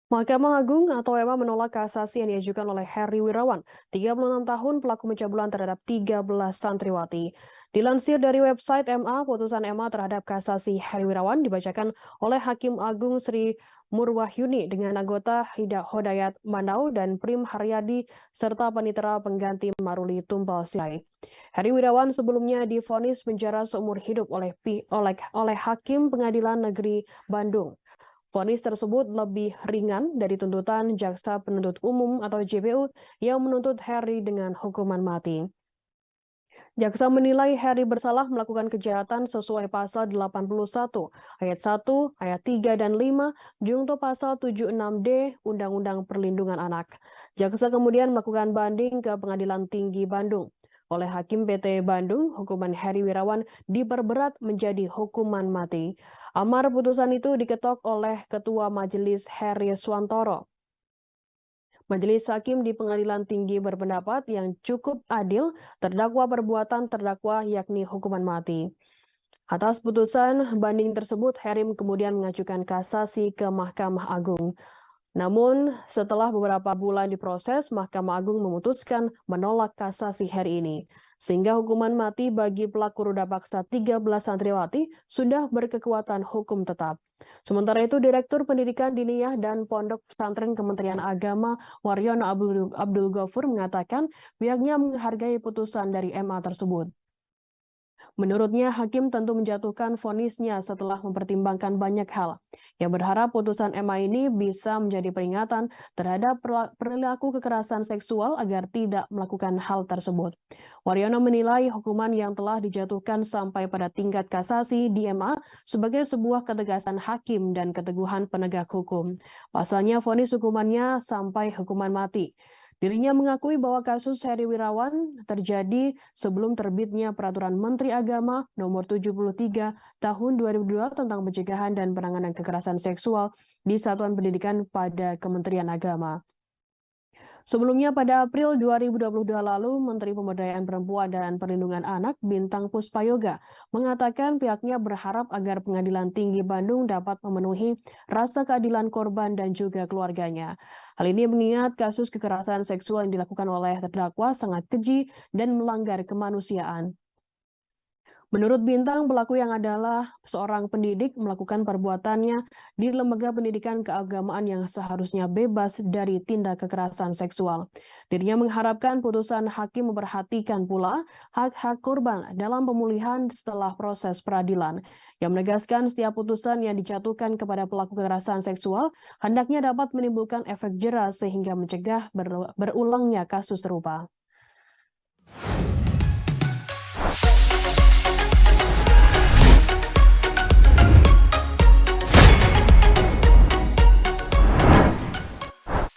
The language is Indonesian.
Mahkamah Agung atau MA menolak kasasi yang diajukan oleh Heri Wirawan, 36 tahun pelaku pencabulan terhadap 13 santriwati. Dilansir dari website MA, putusan MA terhadap kasasi Heri Wirawan dibacakan oleh Hakim Agung Sri Murwahyuni dengan anggota Hodayat Mandau dan Prim Haryadi serta panitera pengganti Maruli Tumpal Sirait. Heri Wirawan sebelumnya divonis penjara seumur hidup oleh Hakim Pengadilan Negeri Bandung. Vonis tersebut lebih ringan dari tuntutan Jaksa Penuntut Umum atau JPU yang menuntut Heri dengan hukuman mati. Jaksa menilai Heri bersalah melakukan kejahatan sesuai pasal 81, ayat 1, ayat 3 dan 5, junto pasal 76D Undang-Undang Perlindungan Anak. Jaksa kemudian melakukan banding ke Pengadilan Tinggi Bandung. Oleh Hakim PT Bandung, hukuman Heri Wirawan diperberat menjadi hukuman mati. Amar putusan itu diketok oleh Ketua Majelis Heri Swantoro. Majelis Hakim di Pengadilan Tinggi berpendapat yang cukup adil terdakwa perbuatan terdakwa yakni hukuman mati. Atas putusan banding tersebut, Herim kemudian mengajukan kasasi ke Mahkamah Agung. Namun, setelah beberapa bulan diproses, Mahkamah Agung memutuskan menolak kasasi Heri ini. Sehingga hukuman mati bagi pelaku ruda paksa 13 santriwati sudah berkekuatan hukum tetap. Sementara itu, Direktur Pendidikan Diniyah dan Pondok Pesantren Kementerian Agama Waryono Abdul Ghafur mengatakan pihaknya menghargai putusan dari MA tersebut. Menurutnya, hakim tentu menjatuhkan vonisnya setelah mempertimbangkan banyak hal. Ia berharap putusan MA ini bisa menjadi peringatan terhadap perilaku kekerasan seksual agar tidak melakukan hal tersebut. Waryono menilai hukuman yang telah dijatuhkan sampai pada tingkat kasasi di MA sebagai sebuah ketegasan hakim dan keteguhan penegak hukum. Pasalnya, vonis hukumannya sampai hukuman mati. Dirinya mengakui bahwa kasus Heri Wirawan terjadi sebelum terbitnya Peraturan Menteri Agama Nomor 73 Tahun 2002 tentang pencegahan dan penanganan kekerasan seksual di Satuan Pendidikan pada Kementerian Agama. Sebelumnya pada April 2022 lalu, Menteri Pemberdayaan Perempuan dan Perlindungan Anak Bintang Puspayoga mengatakan pihaknya berharap agar Pengadilan Tinggi Bandung dapat memenuhi rasa keadilan korban dan juga keluarganya. Hal ini mengingat kasus kekerasan seksual yang dilakukan oleh terdakwa sangat keji dan melanggar kemanusiaan. Menurut Bintang, pelaku yang adalah seorang pendidik melakukan perbuatannya di lembaga pendidikan keagamaan yang seharusnya bebas dari tindak kekerasan seksual. Dirinya mengharapkan putusan hakim memperhatikan pula hak-hak korban dalam pemulihan setelah proses peradilan. Yang menegaskan setiap putusan yang dijatuhkan kepada pelaku kekerasan seksual hendaknya dapat menimbulkan efek jera sehingga mencegah berulangnya kasus serupa.